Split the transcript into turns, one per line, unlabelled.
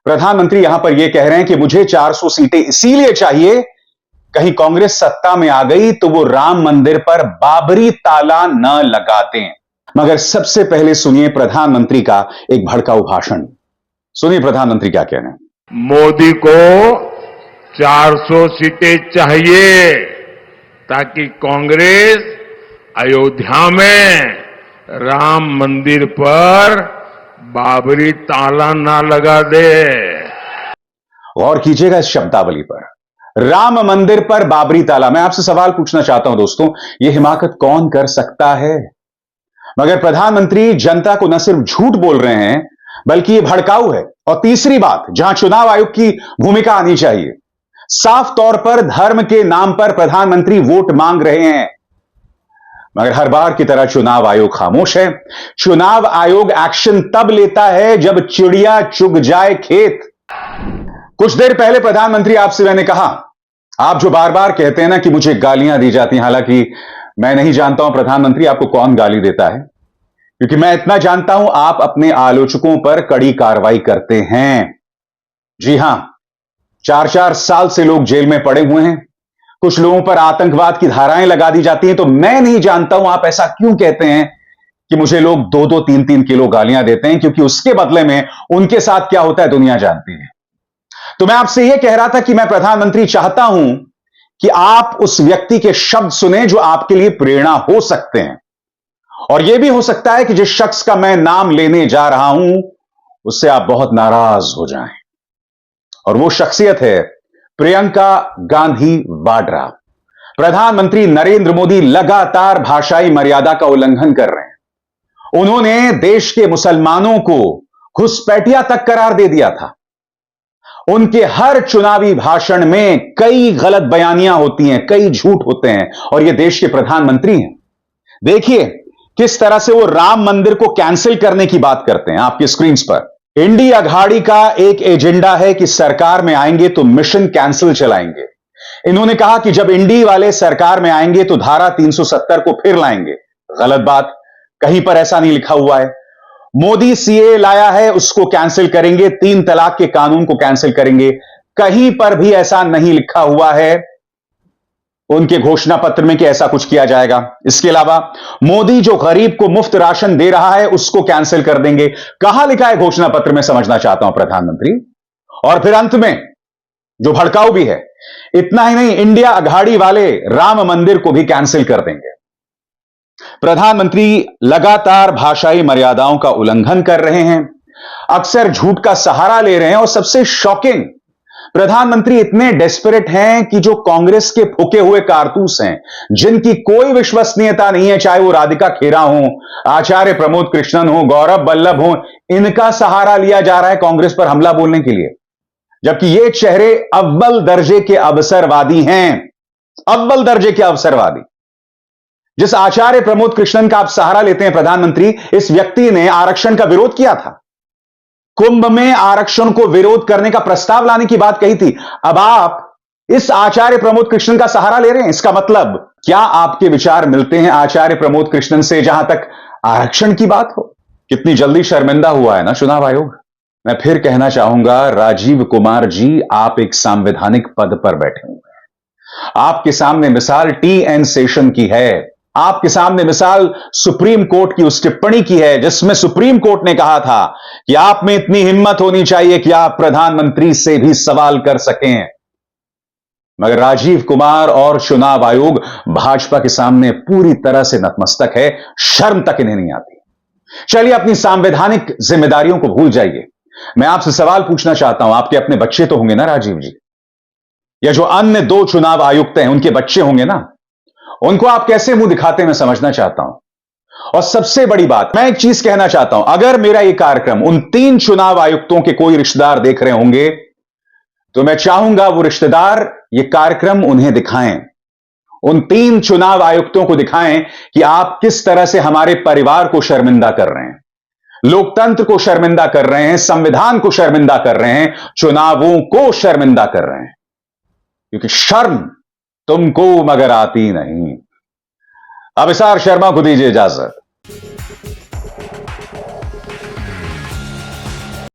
प्रधानमंत्री यहां पर यह कह रहे हैं कि मुझे 400 सीटें इसीलिए चाहिए, कहीं कांग्रेस सत्ता में आ गई तो वो राम मंदिर पर बाबरी ताला न लगा दें। मगर सबसे पहले सुनिए प्रधानमंत्री का एक भड़काऊ भाषण। सुनिए प्रधानमंत्री क्या कह रहे हैं।
मोदी को 400 सीटें चाहिए ताकि कांग्रेस अयोध्या में राम मंदिर पर बाबरी ताला ना लगा दे।
गौर कीजिएगा इस शब्दावली पर, राम मंदिर पर बाबरी ताला। मैं आपसे सवाल पूछना चाहता हूं दोस्तों, यह हिमाकत कौन कर सकता है? मगर प्रधानमंत्री जनता को न सिर्फ झूठ बोल रहे हैं बल्कि यह भड़काऊ है। और तीसरी बात, जहां चुनाव आयोग की भूमिका आनी चाहिए, साफ तौर पर धर्म के नाम पर प्रधानमंत्री वोट मांग रहे हैं। मगर हर बार की तरह चुनाव आयोग खामोश है। चुनाव आयोग एक्शन तब लेता है जब चिड़िया चुग जाए खेत। कुछ देर पहले प्रधानमंत्री आपसे मैंने कहा, आप जो बार बार कहते हैं ना कि मुझे गालियां दी जाती हैं, हालांकि मैं नहीं जानता हूं प्रधानमंत्री आपको कौन गाली देता है, क्योंकि मैं इतना जानता हूं आप अपने आलोचकों पर कड़ी कार्रवाई करते हैं। जी हां, 4-4 साल से लोग जेल में पड़े हुए हैं, कुछ लोगों पर आतंकवाद की धाराएं लगा दी जाती हैं। तो मैं नहीं जानता हूं आप ऐसा क्यों कहते हैं कि मुझे लोग 2-2, 3-3 किलो गालियां देते हैं, क्योंकि उसके बदले में उनके साथ क्या होता है दुनिया जानती है। तो मैं आपसे यह कह रहा था कि मैं प्रधानमंत्री चाहता हूं कि आप उस व्यक्ति के शब्द सुने जो आपके लिए प्रेरणा हो सकते हैं। और यह भी हो सकता है कि जिस शख्स का मैं नाम लेने जा रहा हूं उससे आप बहुत नाराज हो जाएं। और वो शख्सियत है प्रियंका गांधी वाड्रा। प्रधानमंत्री नरेंद्र मोदी लगातार भाषाई मर्यादा का उल्लंघन कर रहे हैं। उन्होंने देश के मुसलमानों को घुसपैठिया तक करार दे दिया था। उनके हर चुनावी भाषण में कई गलत बयानियां होती हैं, कई झूठ होते हैं, और ये देश के प्रधानमंत्री हैं। देखिए किस तरह से वो राम मंदिर को कैंसिल करने की बात करते हैं आपकी स्क्रीन पर। इंडी अघाड़ी का एक एजेंडा है कि सरकार में आएंगे तो मिशन कैंसिल चलाएंगे। इन्होंने कहा कि जब इंडी वाले सरकार में आएंगे तो धारा 370 को फिर लाएंगे। गलत बात, कहीं पर ऐसा नहीं लिखा हुआ है। मोदी सीए लाया है, उसको कैंसिल करेंगे, 3 तलाक के कानून को कैंसिल करेंगे, कहीं पर भी ऐसा नहीं लिखा हुआ है उनके घोषणा पत्र में कि ऐसा कुछ किया जाएगा। इसके अलावा मोदी जो गरीब को मुफ्त राशन दे रहा है उसको कैंसिल कर देंगे। कहां लिखा है घोषणा पत्र में, समझना चाहता हूं प्रधानमंत्री। और फिर अंत में जो भड़काऊ भी है, इतना ही नहीं, इंडिया अघाड़ी वाले राम मंदिर को भी कैंसिल कर देंगे। प्रधानमंत्री लगातार भाषाई मर्यादाओं का उल्लंघन कर रहे हैं, अक्सर झूठ का सहारा ले रहे हैं। और सबसे शॉकिंग, प्रधानमंत्री इतने डेस्परेट हैं कि जो कांग्रेस के फूके हुए कारतूस हैं, जिनकी कोई विश्वसनीयता नहीं है, चाहे वो राधिका खेरा हो, आचार्य प्रमोद कृष्णन हो, गौरव वल्लभ हो, इनका सहारा लिया जा रहा है कांग्रेस पर हमला बोलने के लिए। जबकि ये चेहरे अव्वल दर्जे के अवसरवादी हैं, अव्वल दर्जे के अवसरवादी। जिस आचार्य प्रमोद कृष्णन का आप सहारा लेते हैं प्रधानमंत्री, इस व्यक्ति ने आरक्षण का विरोध किया था, कुंभ में आरक्षण को विरोध करने का प्रस्ताव लाने की बात कही थी। अब आप इस आचार्य प्रमोद कृष्णन का सहारा ले रहे हैं। इसका मतलब क्या आपके विचार मिलते हैं आचार्य प्रमोद कृष्णन से जहां तक आरक्षण की बात हो? कितनी जल्दी शर्मिंदा हुआ है ना चुनाव आयोग। मैं फिर कहना चाहूंगा, राजीव कुमार जी, आप एक संवैधानिक पद पर बैठे हुए हैं। आपके सामने मिसाल टी.एन. शेषन की है, आपके सामने मिसाल सुप्रीम कोर्ट की उस टिप्पणी की है जिसमें सुप्रीम कोर्ट ने कहा था कि आप में इतनी हिम्मत होनी चाहिए कि आप प्रधानमंत्री से भी सवाल कर सकें। मगर राजीव कुमार और चुनाव आयोग भाजपा के सामने पूरी तरह से नतमस्तक है, शर्म तक इन्हें नहीं आती। चलिए अपनी संवैधानिक जिम्मेदारियों को भूल जाइए। मैं आपसे सवाल पूछना चाहता हूं, आपके अपने बच्चे तो होंगे ना राजीव जी, या जो अन्य 2 चुनाव आयुक्त हैं उनके बच्चे होंगे ना, उनको आप कैसे मुंह दिखाते हैं मैं समझना चाहता हूं। और सबसे बड़ी बात, मैं एक चीज कहना चाहता हूं, अगर मेरा यह कार्यक्रम उन 3 चुनाव आयुक्तों के कोई रिश्तेदार देख रहे होंगे तो मैं चाहूंगा वो रिश्तेदार यह कार्यक्रम उन्हें दिखाएं, उन 3 चुनाव आयुक्तों को दिखाएं कि आप किस तरह से हमारे परिवार को शर्मिंदा कर रहे हैं, लोकतंत्र को शर्मिंदा कर रहे हैं, संविधान को शर्मिंदा कर रहे हैं, चुनावों को शर्मिंदा कर रहे हैं। क्योंकि शर्म तुमको मगर आती नहीं। अभिसार शर्मा को दीजिए इजाजत।